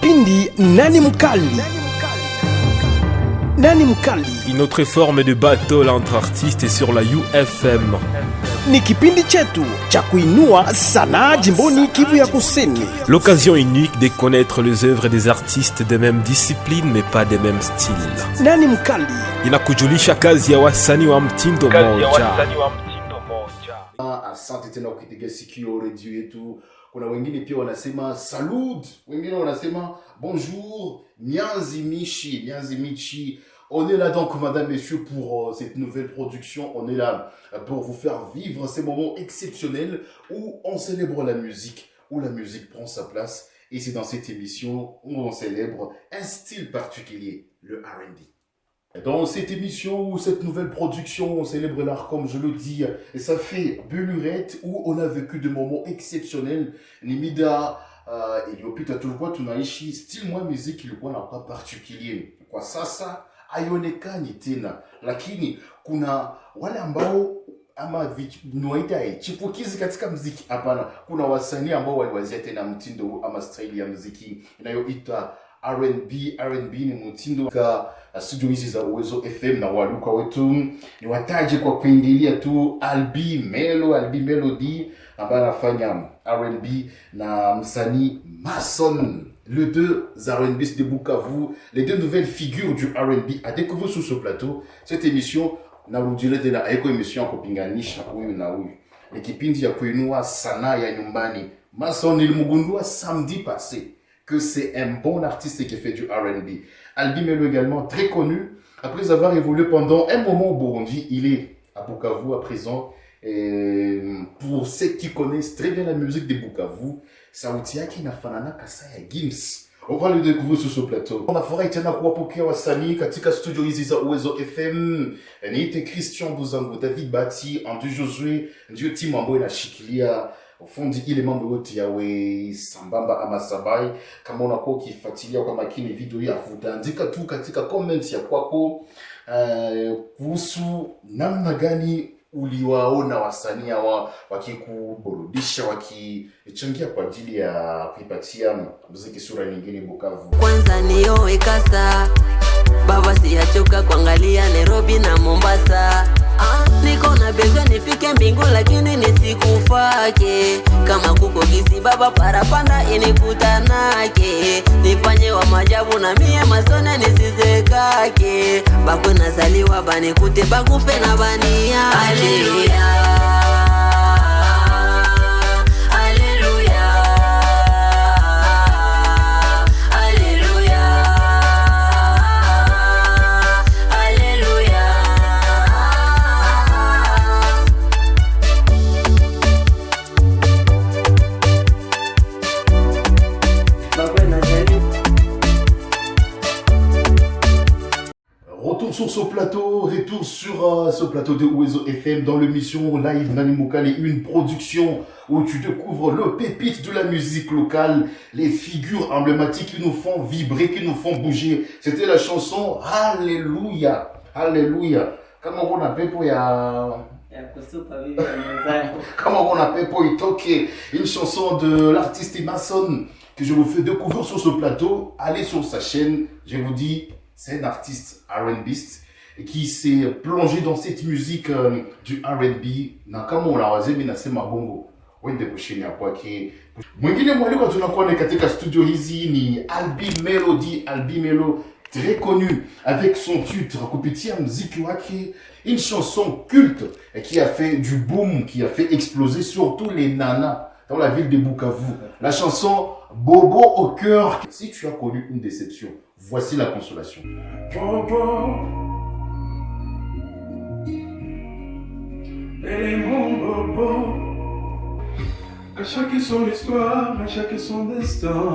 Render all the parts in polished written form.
Kipindi Nani Mkali. Nani Mkali. Une autre forme de battle entre artistes sur la UFM. Ni kipindi chetu cha kuinua sanaa jimboni Kivu ya Kusini. L'occasion unique de connaître les œuvres des artistes de même discipline mais pas de même style. Nani Mkali inakujulisha kazi ya wasanii wa mtindo moja. Asante tena ukitega sikio redio yetu. Kuna wengine pia wanasema salud, wengine wanasema bonjour, Nyanzi Michi. On est là donc, madame, messieurs, pour cette nouvelle production. On est là pour vous faire vivre ces moments exceptionnels où on célèbre la musique, où la musique prend sa place. Et c'est dans cette émission où on célèbre un style particulier, le R&B. Dans cette émission ou cette nouvelle production, on célèbre l'art comme je le dis. Et ça fait Belurette où on a vécu des moments exceptionnels. Nimida, iliyopita tulikuwa tunaishi style mwa musique ilikuwa na kwa particulier. Kwa sasa haionekani tena, lakini kuna wale ambao ama nuaita chipukizi katika muziki. Hapana, kuna wasanii ambao waliwazia tena mtindo ama style ya muziki inayoitwa R&B. R&B ni mtindo ka studio hizi za Uwezo FM na waluka wetu ni wataje kwa kuingilia tu Albi Melody ambaye anafanya R&B na msanii Mason. Les deux R&B de Bukavu, les deux nouvelles figures du R&B à découvrir sur ce plateau. Cette émission na rudile tena haiko émission ya kupinganisha huyu na huyu. Ni kipindi ya kuinua sanaa ya nyumbani. Mason ilimugundua samedi passé que c'est un bon artiste qui fait du R&B. Albi Melo également très connu. Après avoir évolué pendant un moment au Burundi, il est à Bukavu à présent. Et pour ceux qui connaissent très bien la musique de Bukavu, sauti yake inafanana kasa ya Gims. On va le découvrir sur ce plateau. On a furahi tena kuwapokea wasanii katika studio hizi za Uwezo FM. Niite Christian Buzango, David Bati, Andu Josué, ndio timu ambayo inashikilia ufundi ile mambo yote yawe sambamba ama sabai. Kama unakuwa ukifuatilia kwa makini video hii afuta, andika tu katika comment ya kwako kuhusu namna gani uliwaona wasanii hawa wakikuburudisha, wakichangia kwa ajili ya kuipatia muziki sura nyingine Bukavu. Kwanza nioe kasa, baba siachoka kuangalia Nairobi na Mombasa. Niko na bezo nifike mbingu lakini nisikufake. Kama kuko kisi baba parapanda inikutanake. Nifanye wa majabu na mie masone nisizekake. Bakwe nazaliwa banikute bakufe na bania. Hallelujah. Sur ce plateau, retour sur ce plateau de Uwezo FM dans l'émission Live Nani Mkali, une production où tu découvres le pépite de la musique locale, les figures emblématiques qui nous font vibrer, qui nous font bouger. C'était la chanson Alléluia. Alléluia. Comment on appelle pour comment on appelle pour y toquer une chanson de l'artiste Mason que je vous fais découvrir sur ce plateau. Allez sur sa chaîne, je vous dis. C'est un artiste R&Biste qui s'est plongé dans cette musique du R&B. Na kama unawazemi nasema bongo wende kushini hapo ki. Mwingine mwaliko tunakuwa katika studio hizi ni Albi Melo, très connu avec son titre kupitia muziki wake, une chanson culte qui a fait du boom, qui a fait exploser surtout les nanas dans la ville de Bukavu. La chanson Bobo au cœur. Si tu as connu une déception, voici la consolation. Bobo, et mon bobo, à chaque son histoire, à chaque son destin.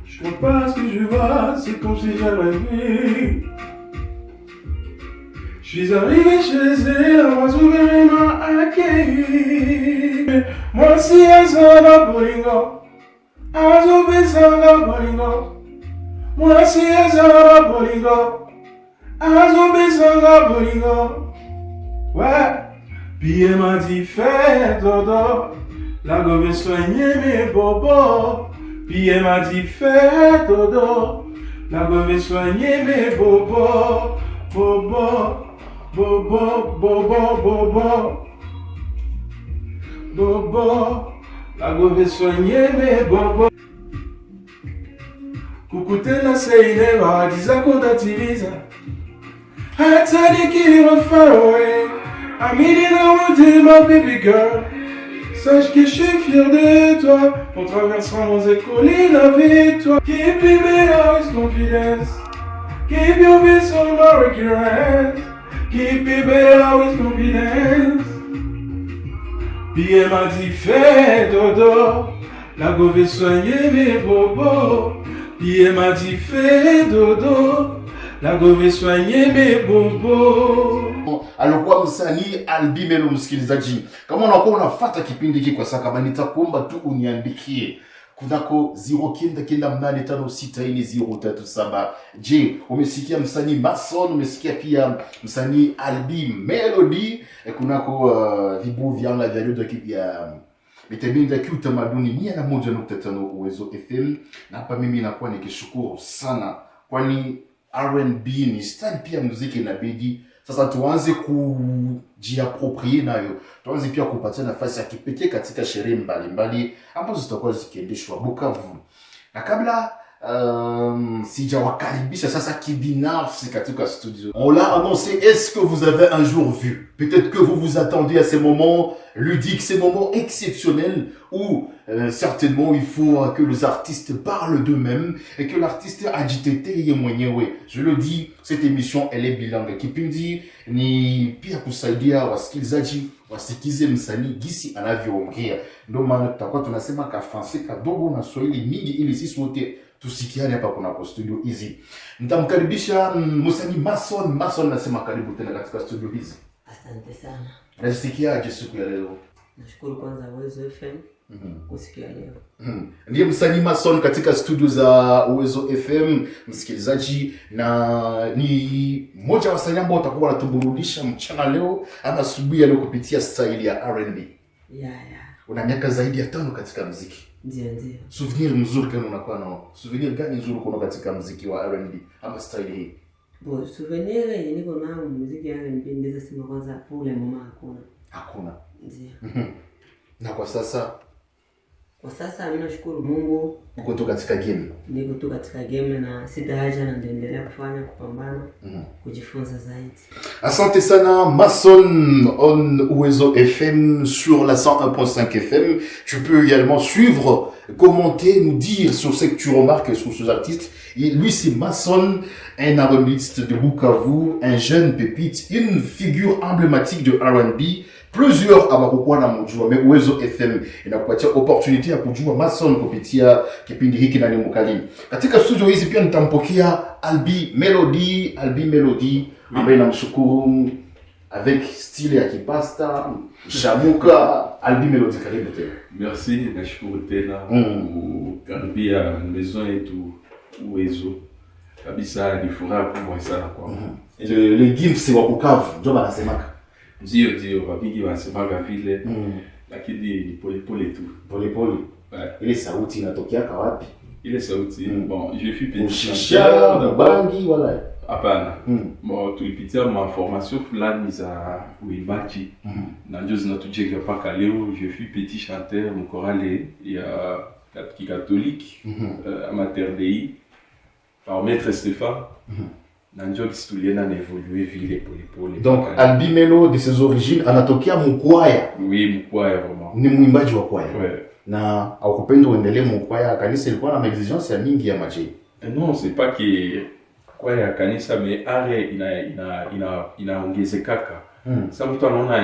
Je vois pas ce que je vois, c'est comme si j'avais vu. Je suis arrivé chez elle, moi souverain m'a accueilli. Moi si elle s'en va bolingo, azobe s'en va bolingo. Moi si elle s'en va bolingo, azobe s'en va bolingo. Ouais, puis elle m'a dit fais dodo, la go veut soigner mes bobos. Puis elle m'a dit fais dodo, la go vais soigner mes bobos, bobo, bobo, bobo, bobo, bobo, la go vais soigner mes bobos. Coucou tena seineva, dizakonda tiliza. Hatani qui far away. I'm eating out with my baby girl. Sache que je suis fier de toi. On traversera nos collines avec toi. Keep me better with confidence. Keep your face on my recurrence. Keep me better with confidence. Puis elle m'a dit fais dodo. La go vais soigner mes bobos. Puis elle m'a dit fais dodo. La go vais soigner mes bobos. Alikuwa msanii Albi Melo, msikilizaji. Kama unakuwa unafuata kipindi hiki kwa sasa, kama nitakuomba tu uniandikie kunako 0985644037. Je, umesikia msanii Mason? Umesikia pia msanii Albi Melody? Kunako vibu vyanga vya leo ya mitabindi ya kiutamaduni 101.5 Uwezo FM. Na hapa mimi nakuwa nikishukuru sana, kwani R&B ni style pia muziki inabidi sasa tuanze kujiapproprier nayo. Tuanze pia kupatia nafasi ya kipekee katika sherehe mbalimbali ambazo zitakuwa zikiendeshwa Bukavu. Na kabla sijawakaribisha sasa kibinafsi katika studio, on l'a annoncé. Est-ce que vous avez un jour vu? Peut-être que vous vous attendez à ces moments ludiques, ces moments exceptionnels où certainement il faut que les artistes parlent d'eux-mêmes et que l'artiste ajiteteye mwenyewe. Je le dis, cette émission elle est bilingue. Kipindi ni pia kusaidia wasikilizaji wasikize msanii gisi anavyoongea. Ndio maana tutakuwa tunasema ka français kadogo na Swahili mingi ili sisi wote tusikiane hapa kuna studio hizi. Nitamkaribisha msanii Mason. Mason, nasema karibu tena katika studio hizi. Asante sana. Nasikia siku ya leo. Nashukuru kwanza Uwezo FM kusikia leo. Ndiye msanii Mason katika studio za Uwezo FM, msikilizaji, na ni mmoja wa wasanii ambao watakuwa wanatuburudisha mchana leo ama asubuhi leo kupitia style ya R&B. Yeah. Una miaka zaidi ya 5 katika muziki. Ndio. Souvenir mzuri gani unakuwa nao? Souvenir gani nzuri kuna katika muziki wa R&B ama style hii? Bo, souvenir yenye niko nao muziki ya R&B ndizo sema kwanza pole mama hakuna. Ndio. Na kwa sasa mimi nashukuru Mungu uko tu katika game. Niko tu katika game na sita haja na endelea kufanya kupambana, kujifunza zaidi. Asante sana Mason on Uwezo FM sur la 101.5 FM. Tu peux également suivre, commenter, nous dire sur ce que tu remarques sur ce artiste. Et lui c'est Mason, un R&Biste de Bukavu, un jeune pépite, une figure emblématique de R&B. Plusieurs abakuwa na mjua, mais Uwezo FM inakupatia opportunity ya kujua Mason kupitia kipindi hiki na Mukali. Katika studio hizi pia nitampokea Albi Melody ambaye namshukuru avec style ya kipasta, shamuka. Albi Melody, karibu tena. Merci, nashukuru tena kukaribia maison yetu Uwezo. Kabisa ni furaha kubwa sana kwa. Le Gims wa Bukavu ndio banasemaka. Ndio wapigi wanasemaga vile, lakini ni pole tu. Pole. Ile sauti inatokea wapi? Ile sauti, bon, je suis petit chanteur de bangi wala. Hapana. Bon, tulipitia ma formation fulani za uimbaji. Na ndio zinatujenga mpaka leo. Je suis petit chanteur mkorale ya catholique amateur Dei par Maître Stéphane. Donc Albi Melo de ses origines anatokea Mukwaya. Oui, Mukwaya vraiment. Ni mwimbaji wa kwaya. Ouais. Na akupenda uendelee Mukwaya, kanisa ilikuwa na exigence ya mingi ya maji. Non, c'est pas que kwaya kanisa mais are inaongezekaka. Sasa mtu anaona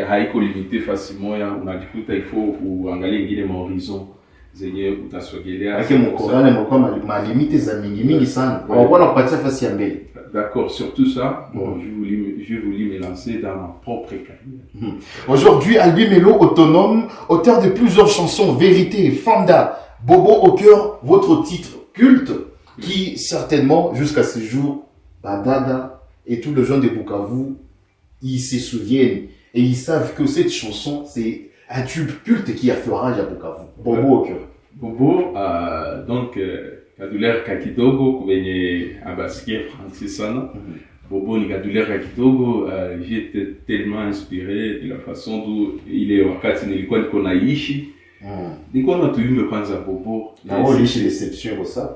haiko limité facilement, unajikuta il faut uangalie ingine horizon zenye utasogelea. Lakini mkorale mlikuwa malimite za mingi sana. Walikuwa wanakupatia fasi ya mbele. D'accord, sur tout ça, bon, je voulais me lancer dans ma propre carrière. Aujourd'hui, Albi Melo, autonome, auteur de plusieurs chansons, Vérité, Fanda, Bobo au cœur, votre titre culte, qui certainement, jusqu'à ce jour, Badada et tous les gens de Bukavu, ils se souviennent et ils savent que cette chanson, c'est un tube culte qui a fait rage à Bukavu. Bobo au cœur. Bobo, donc, kadulera kakitogo kwenye abasikia français sana. Bobo ni kadulera kakitogo, j'étais tellement inspiré de la façon dont il est wakati nilikuwa niko naishi. Nilikuwa na tuimbe kwanza Bobo. Na wao lishi déception kwa ça.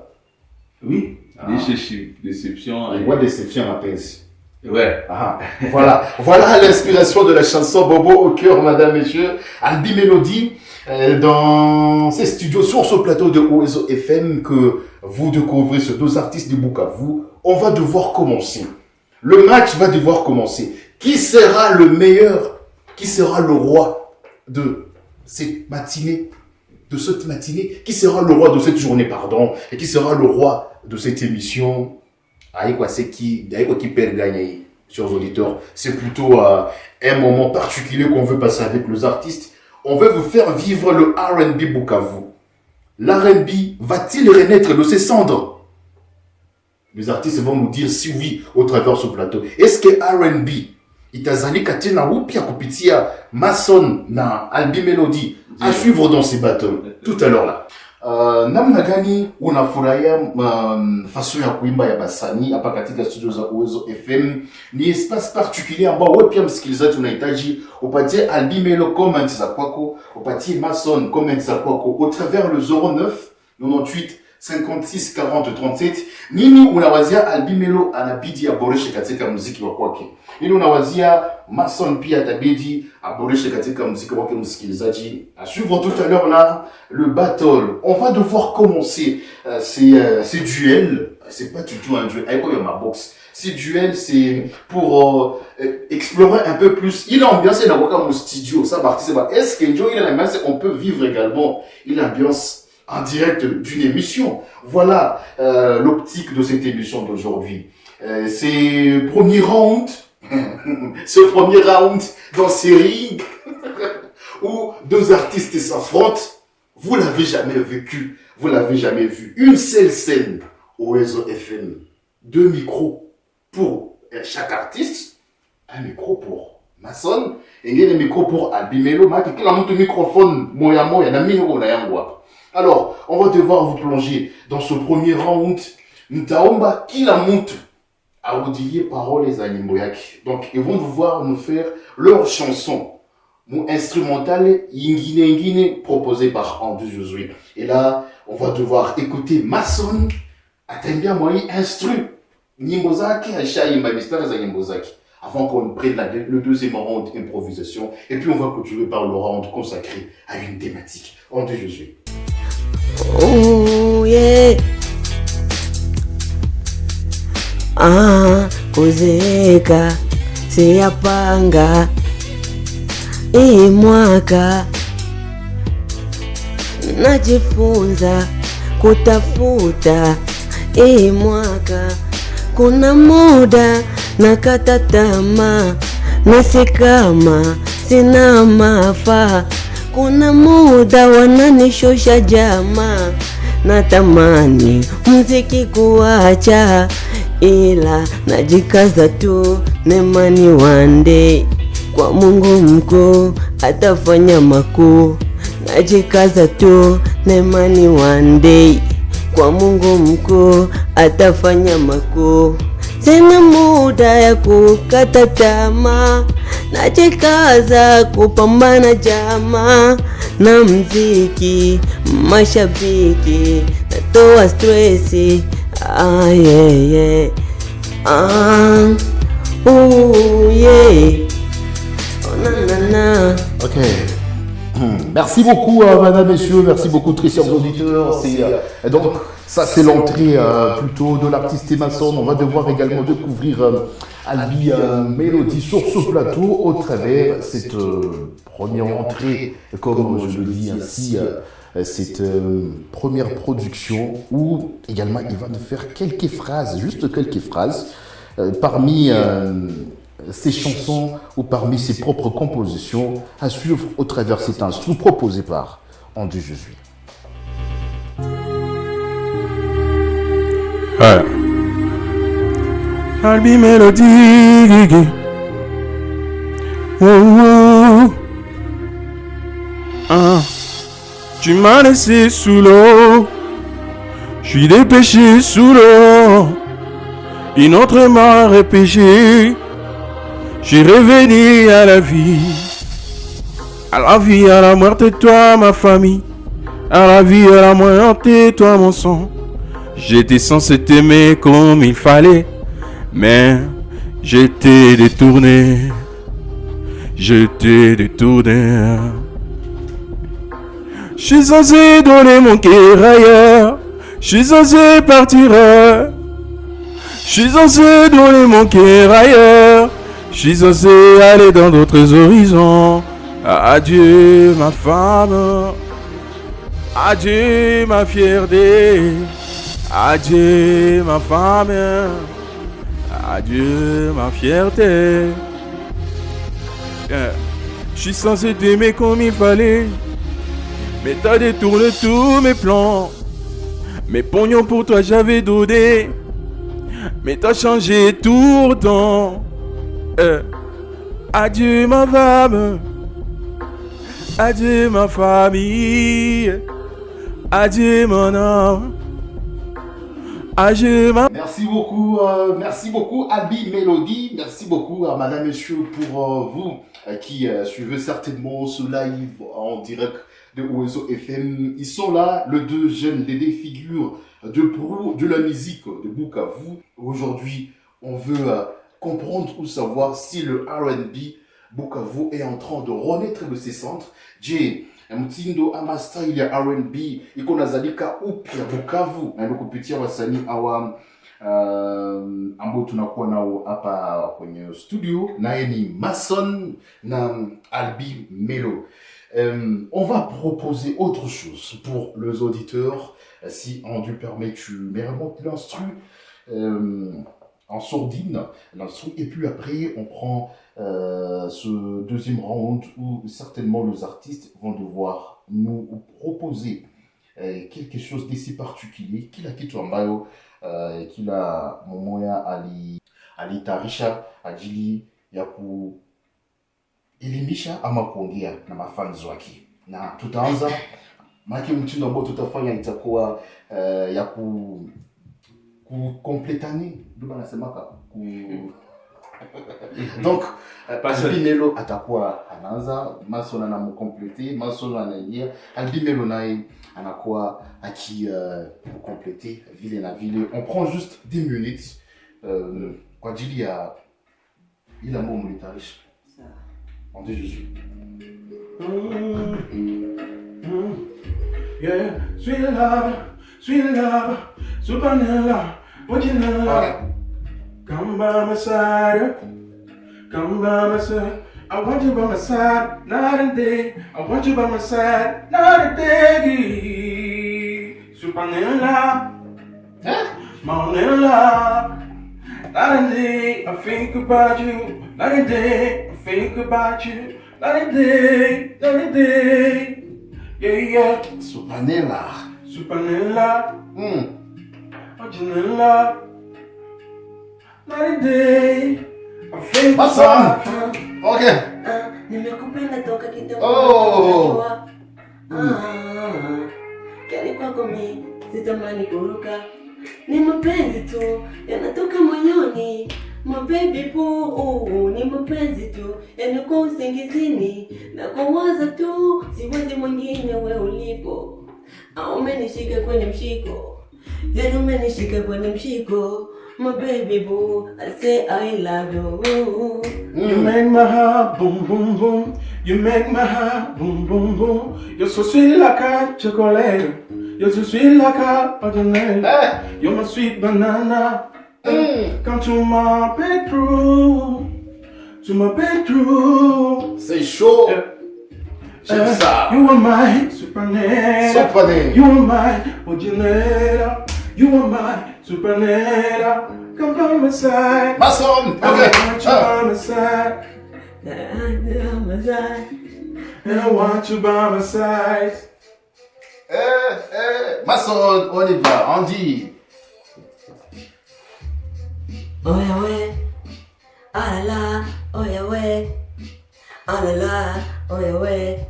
Oui, lishi déception. Et quoi déception mapenzi. Ouais. Ah, voilà l'inspiration de la chanson Bobo au cœur, madame, messieurs. Albi Mélodie, dans ces studios, sur ce plateau de Oezo FM, que vous découvrez ces deux artistes de Bukavu. On va devoir commencer. Le match va devoir commencer. Qui sera le meilleur? Qui sera le roi de cette matinée? Qui sera le roi de cette journée, pardon? Et qui sera le roi de cette émission? C'est qui perd gagner, chers auditeurs. C'est plutôt un moment particulier qu'on veut passer avec les artistes. On veut vous faire vivre le R&B Bukavu. L'R&B va-t-il renaître de ses cendres? Les artistes vont nous dire si oui au travers ce plateau. Est-ce que R&B itazali katina wupia kupitia Mason na Albi Melody à suivre dans ces battles tout à l'heure là? Namna gani unafurahia façon ya kuimba ya basanii hapa katika studio za Uwezo FM? Ni espace particulier ambao wewe pia msikilizaji unahitaji upatie Albi Melo comments za kwako, upatie Mason comments za kwako au travers le 09 98 56 40 37. Nini unawazia Albi Melo anabidi aboreshe katika muziki wa kwake? Nini unawazia Mason pia atabidi aboreshe katika muziki wake msikilizaji? À suivre tout à l'heure là le battle. On va devoir commencer ces duels. C'est pas du tout un duel. Avec quoi il y a ma boxe. Ces duels c'est pour explorer un peu plus. Il a ambiance dans mon studio. Ça partie c'est est-ce que Joe il a l'ambiance on peut vivre également il a ambiance en direct d'une émission. Voilà l'optique de cette émission d'aujourd'hui. C'est premier round. Ce premier round dans ces rings où deux artistes s'affrontent. Vous l'avez jamais vécu, vous l'avez jamais vu. Une seule scène au Oezo FM. 2 micros pour chaque artiste. Un micro pour Mason et un micro pour Albi Melo. Qui a monté microphone moya moya na mino na yangwa. Alors, on va devoir vous plonger dans ce premier round. Ntaomba qui la monte à audier paroles les animoyak. Donc, ils vont devoir nous faire leur chanson. Mon instrumental Yingine proposé par Andu Josué. Et là, on va devoir écouter Mason. Attendez moi instru. Nimbozaki, Aisha Imabistara za Nimbozaki. Avant qu'on prenne le deuxième round improvisation. Et puis on va continuer par le round consacré à une thématique. Andu Josué. Oh yeah. Kuzeeka siyapanga hii mwaka, najifunza kutafuta hii mwaka. Kuna muda nakata tamaa, nasi kama sina mafaa. Kuna muda wananishusha jamaa, natamani muziki kuacha, ila najikaza tu, nemani one day kwa Mungu mkuu atafanya makuu. Najikaza tu, nemani one day kwa Mungu mkuu atafanya makuu. Sina muda ya kukata tamaa, najikaza kupambana jamaa na mziki, mashabiki natoa stressi. Yeah, yeah. Oh, yeah. Oh, na. Ok. Merci beaucoup, madame, messieurs. Merci beaucoup, très chers auditeurs. Donc, ça, c'est l'entrée plutôt de l'artiste Mason. On va devoir également découvrir Albi Melody sur ce plateau au travers cette première entrée, comme je le dis ainsi, cette première production où également il va nous faire quelques phrases, juste quelques phrases parmi ses chansons ou parmi ses propres compositions à suivre au travers cet instru proposé par Andu Josué. Albi Melody. Tu m'as laissé sous l'eau. Je suis dépêché sous l'eau. Une autre m'a repêché. Je suis revenu à la vie. À la vie, à la mort, et toi ma famille. À la vie, à la mort, et toi mon sang. J'étais censé t'aimer comme il fallait, mais j'étais détourné. J'étais détourné. Je suis censé donner mon cœur ailleurs. Je suis censé partir. Je suis censé donner mon cœur ailleurs. Je suis censé aller dans d'autres horizons. Adieu ma femme. Adieu ma fierté. Adieu ma femme. Adieu ma fierté. Je suis censé t'aimer comme il fallait, mais t'as détourné tous mes plans. Mes pognons pour toi j'avais donné, mais t'as changé tout le temps. Adieu ma femme. Adieu ma famille. Adieu mon âme. Adieu ma... Merci beaucoup Albi Mélodie, merci beaucoup à madame, monsieur pour vous qui suivez certainement ce live en direct de Oezo FM. Ils sont là, les deux jeunes, les deux figures de proue de la musique de Bukavu. Aujourd'hui, on veut comprendre ou savoir si le R&B Bukavu est en train de renaître de ses centres. Jay, mtindo ama style ya R&B iko nazalika upya Bukavu, na ndio kupitia wasanii awa ambao tunakuwa nao hapa kwenye studio, naye ni Mason na Albi Melo. On va proposer autre chose pour les auditeurs. Si on lui permet, tu me remontes l'instru en sourdine, l'instru, et puis après on prend ce deuxième round où certainement les artistes vont devoir nous proposer quelque chose d'assez particulier, kila kitu ambayo kila momoya alitayarisha ajili ya kuelimisha ama kuongea na mafans wake. Na tutaanza maki mtindo ambao tutafanya itakuwa ya complétani, ndio nasemaka donc Albi Melo atakuwa anaanza, Mason anamkomplete, Mason anaingia, Albi Melo naye anakuwa complèter vile na vile. On prend juste 10 minutes kwa ajili ya ila mot militarisha. On dit Jésus. Yeah, sweet love, supernova, what you know? Come by my side, come by my side. I want you by my side, night and day. I want you by my side, night and day. Supernova, Monella, night and day. I think about you, night and day. I think about you, night and day, night and day. Yeah, yeah. Supernova. Original. Night and day. I think about you. Okay. Nimekupenda toka kidogo. Oh. Kali kwako mimi sitamani kuruka. Ni mapenzi tu yanatoka moyoni. My baby boo, ni mapenzi tu yanako usingizini na kuwaza tu, siwezi mwingine we ulipo. Umenishika kwenye mshiko, yani umenishika kwenye mshiko. My baby boo, I say I love you. You make my heart boom boom boom. You make my heart boom boom boom. You're so sweet like a chocolate. You're so sweet like a banana. You're my sweet banana. Come to my bedroom. To my bedroom. C'est chaud. J'aime ça. You are my supernova. You are my original. You are my supernova. Come by my side. Mason. I want you by my side. And I want you by my side. Mason, on y va, on dit. Oh yeah, ouais. Ah la la, oh yeah, ouais. Ah la la, oh yeah, ouais.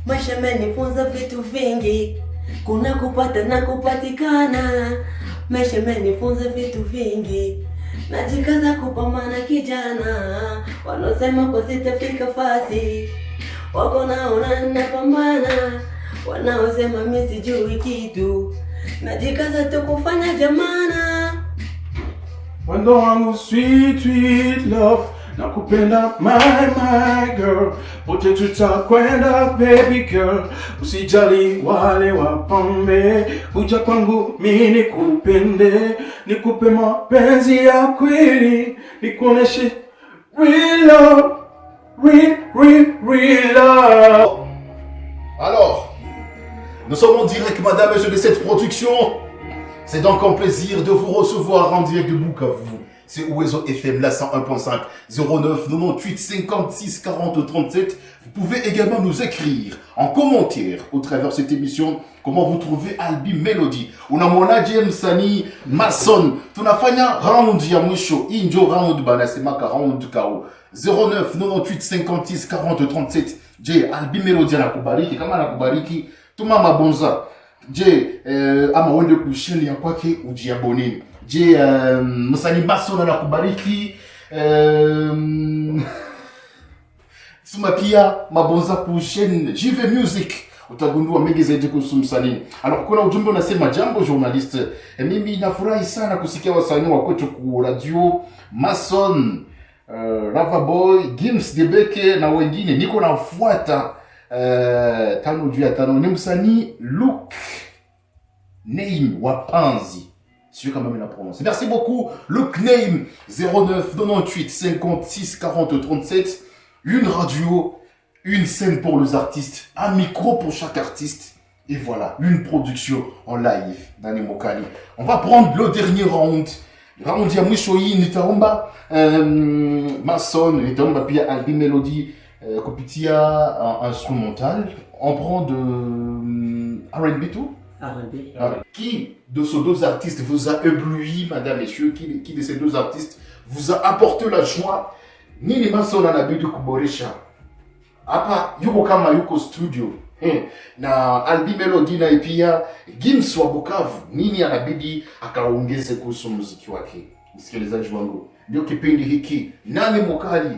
Maisha imenifunza vitu vingi, kuna kupata na kupatikana. Maisha imenifunza vitu vingi, najikaza kupambana kijana. Wanaosema kwa sitafika fasi, wako naona napambana. Wanaosema mimi sijui kitu, najikaza tu kufanya jamana. Wendo wangu sweet sweet love, nakupenda my girl, pote tutakwenda baby girl, usijali wale wapambe, kuja kwangu mimi nikupende, nikupe mapenzi ya kweli, nikuoneshe real love, real love. Alors, nous sommes en direct, madame et messieurs, de cette production. C'est donc un plaisir de vous recevoir en direct de Bukavu. C'est Ouezo FM, la 101.5, 09 98 56 40 37. Vous pouvez également nous écrire en commentaire au travers de cette émission comment vous trouvez Albi Melody. Unamwona James Sani Mason. Tunafanya round ya mwisho. Injo round banasemaka round kao. 09 98 56 40 37. Je, Albi Melody anakubariki. Kama anakubariki, tuma mabonza. Je, ama wende kusheni ya kwake ujiaboneni. Je, Msani Mason anakubariki. Tuma pia mabonza kusheni JV Music. Utagundua mengi zaidi kuhusu msanii. Alors kuna ujumbe unasema jambo journaliste. Mimi nafurahi sana kusikia wasanii wa kwetu ku radio Mason, Rava Boy, Gims Debeke na wengine. Niko nafuata tano juu ya tano. Ni msanii Luke Name Wapanzi. Sio kama mimi na prononce. Merci beaucoup Luke Name 09 98 56 40 37. Une radio, une scène pour les artistes, un micro pour chaque artiste. Et voilà, une production en live dans les Mokali. On va prendre le dernier round. Round ya mwisho hii nitaomba Mason, nitaomba pia Albi Melody kupitia instrumental. On prend de R&B tout. Qui de ces deux artistes vous a ébloui, madame, messieurs? Qui de ces deux artistes vous a apporté la joie? Nini Mason anabidi kuboresha? Hapa yuko kama yuko studio. Na Albi Melody na pia Gims wa Bukavu. Nini anabidi akaongeze kuhusu muziki wake? Msikilizaji wangu, ndio kipindi hiki Nani Mokali?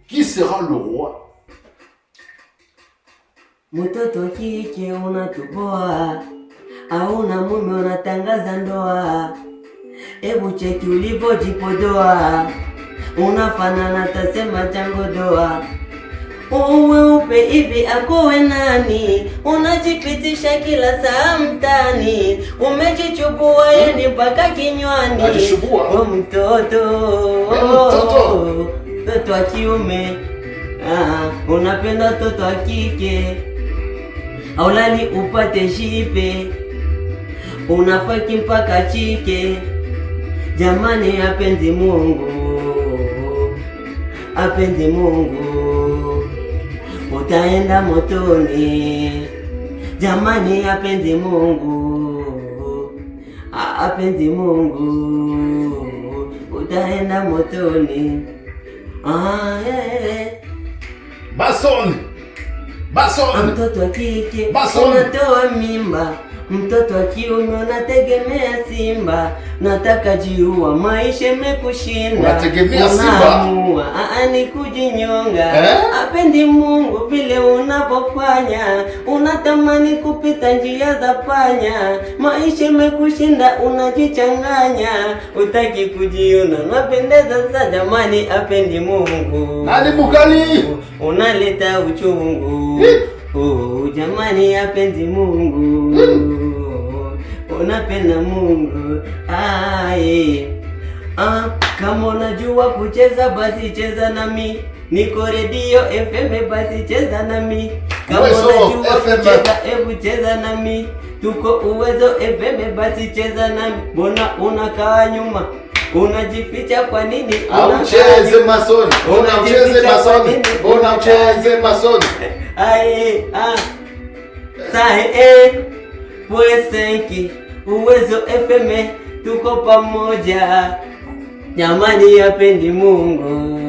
Qui sera le roi? Mtoto kike unatuboa, hauna mume unatangaza ndoa. Ebu cheki ulivyojipodoa, unafanana tasema chango doa. Uwe upe hivi akowe nani, unajipitisha kila saa mtani, umejichubua yeni mpaka kinywani. Ajishubua mtoto mtoto wa kiume, unapenda mtoto wa kike, aulali upate shipe, unafaki mpaka chike. Jamani apenzi Mungu, apenzi Mungu, utaenda motoni. Jamani apenzi Mungu, apenzi Mungu, utaenda motoni. Mason, mtoto wa kike Mason, unatoa mimba, mtoto wa kiume unategemea simba. Nataka jiua, maisha imekushinda, unategemea simba, ni kujinyonga. Apendi Mungu vile unapofanya, unatamani kupita njia za panya. Maisha imekushinda, unajichanganya, utaki kujiona, unapendeza za jamani. Apendi Mungu, Nani Mokali? Unaleta uchungu. Jamani apendi Mungu, unapenda Mungu. Kama unajua kucheza basi cheza nami, niko Radio FM basi cheza nami. Kama unajua kucheza hebu cheza nami, tuko Uwezo FM basi cheza nami. Mbona unakaa nyuma, unajificha kwa nini? Ucheze Mason, unacheze Mason, unacheze Mason. Pwesenki Uwezo FM tuko pamoja. Jamani apendi Mungu,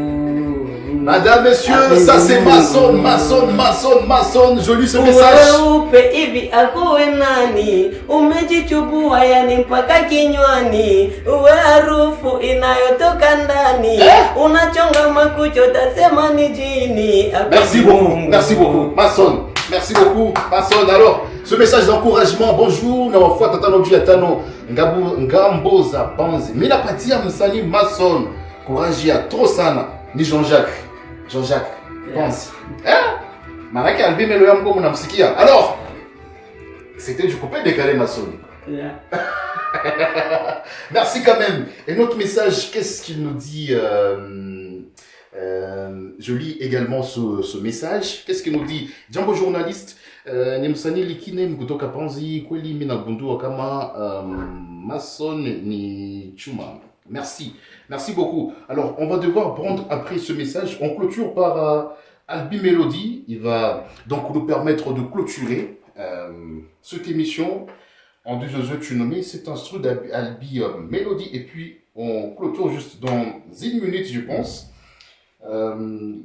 Madame, messieurs, ça c'est Mason. Je lis ce message. Weupe hivi akuwe nani, umejichubua yani mpaka kinywani, uwe harufu inayotoka ndani, unachonga makucho tasema ni jini. Merci beaucoup, Mason. Merci beaucoup, Mason. Alors, ce message d'encouragement, bonjour, na wafua tatano juu ya tano, ngamboza panzi. Mina patia msani Mason, courage ya trop sana, ni Jean-Jacques, panzi. Manake Albi Melo ya mko mnamsikia. Alors, c'était du coupé décalé Mason. Merci quand même. Et notre message, qu'est-ce qu'il nous dit je lis également ce message. Qu'est-ce qu'il nous dit? Jambo journaliste, nimsani likine mkutoka panzi kweli mina gundua kama Mason ni chuma. Merci beaucoup. Alors, on va devoir prendre après ce message. On clôture par Albi Mélodie. Il va donc nous permettre de clôturer cette émission en deux tu nommé. C'est un instru d'Albi Mélodie. Et puis, on clôture juste dans une minute, je pense.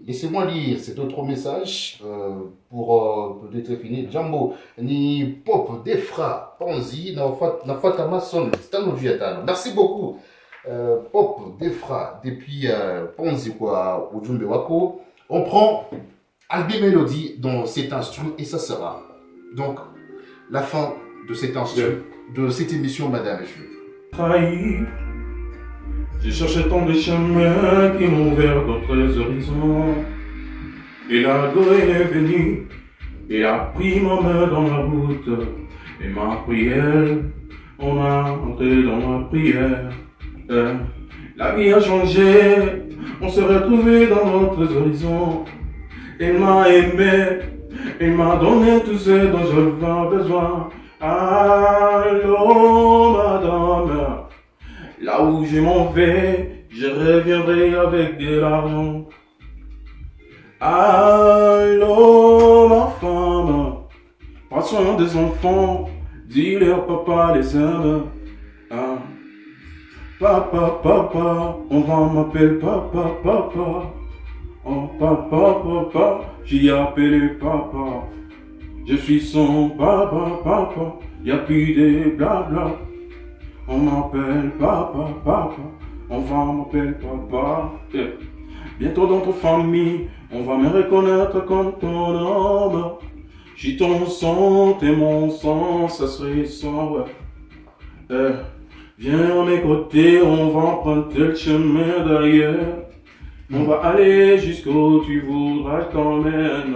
Laissez-moi lire cet autre message pour peut-être finir. Jambo ni pop defra panzi na fata Mason stano viatano. Merci beaucoup. Pop defra depuis panzi kwa ujumbe wako. On prend Albi Mélodie dans cet instru et ça sera donc la fin de cet instru de cette émission, madame et messieurs. Trahi. J'ai cherché tant de chemins qui m'ont ouvert d'autres horizons. Et la Goël est venue, et a pris ma main dans la route. Et ma prière, on a entré dans ma prière. La vie a changé, on s'est retrouvés dans d'autres horizons. Elle m'a aimé, elle m'a donné tout ce dont j'avais besoin. Allô, madame. Là où je m'en vais, je reviendrai avec de l'argent. Allô, ma femme, prends soin des enfants, dis-leur papa les aime. Papa, on va m'appeler papa. Oh, papa, j'y appelé papa. Je suis son papa, y a plus de blabla. On m'appelle papa, on va m'appeler papa. Bientôt dans ton famille, on va me reconnaître comme ton homme. J'suis ton sang, t'es mon sang, ça serait sang, ouais. Viens à mes côtés, on va emprunter le chemin d'ailleurs. On va aller jusqu'où tu voudras, je t'emmène.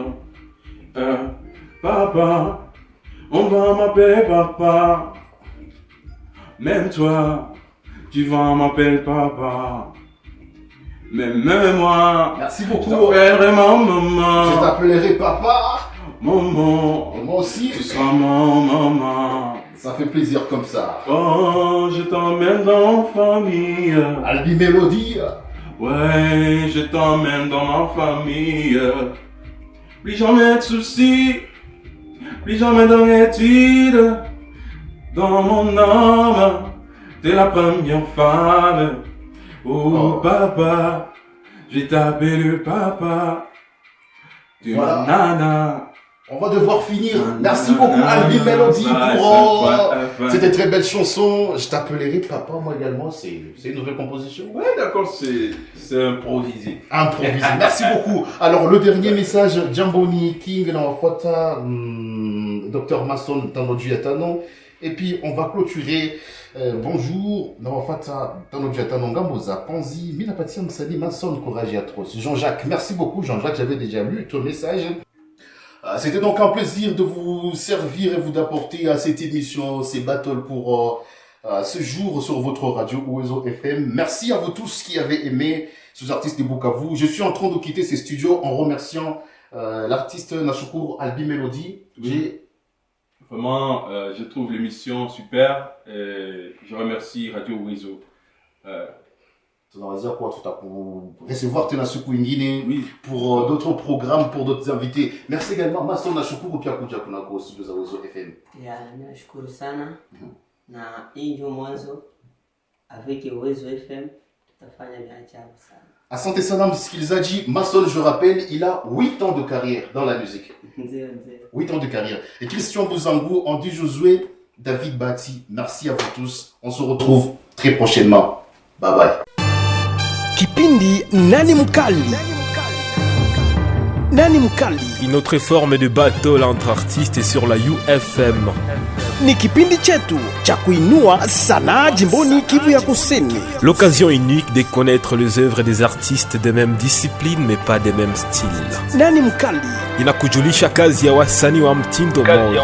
Papa, on va m'appeler papa. Même toi, tu vas m'appeler papa. Même moi, Merci beaucoup. je t'appellerai maman. Je t'appellerai papa. Maman, Et moi aussi. tu seras mon maman. Ça fait plaisir comme ça. Oh, je t'emmène dans ma famille. Albi Mélodie. Ouais, je t'emmène dans ma famille. Plus jamais de soucis, plus jamais d'inquiétude. Dans mon âme, t'es la première femme. Oh, papa, je t'appelle papa. Tu Voilà. nana. On va devoir finir. Merci beaucoup Albi Mélodie pour cette très belle chanson. Je t'appellerai papa, moi également. C'est une nouvelle composition. Ouais, d'accord, c'est improvisé. Improvisé. Merci beaucoup. Alors, le dernier message, Jamboni King, na wafata, Dr Mason Tanodjuyatano. Et puis, on va clôturer. Bonjour, na wafata Tanodjuyatano Ngamboza, Panzi, Minapatia Msani, Mason, Courage et Atroce. Jean-Jacques, merci beaucoup. Jean-Jacques, j'avais déjà lu ton message. C'était donc un plaisir de vous servir et vous d'apporter à cette émission, ces battles pour ce jour sur votre radio Oezo FM. Merci à vous tous qui avez aimé ces artistes de Bukavu. Je suis en train de quitter ces studios en remerciant l'artiste Nashukur Albi Mélodie. Oui. Vraiment, je trouve l'émission super et je remercie Radio Oezo. Tunawazia kuwa tutakurecevoir tena siku ingine pour d'autres programmes, pour d'autres invités. Merci également Mason Nashukuru pia kuja kunako studio za Oezo FM. Ya, nashukuru sana. Na hii ndio mwanzo avec Oezo FM tutafanya vya ajabu sana. Asante sana msikilizaji. Mason, je rappelle, il a 8 ans de carrière dans la musique. 8 ans de carrière. Et Christian Bouzangou, Andy Josué, David Bati, merci à vous tous. On se retrouve très prochainement. Bye bye. Kipindi Nani Mkali. Nani Mkali Une autre forme de battle entre artistes sur la UFM. ni kipindi chetu cha kuinua sanaa jimboni Kivu ya Kusini. L'occasion unique de connaître les œuvres des artistes des mêmes disciplines mais pas des mêmes styles. Nani Mkali Inakujulisha kazi ya wasanii wa mtindo moja.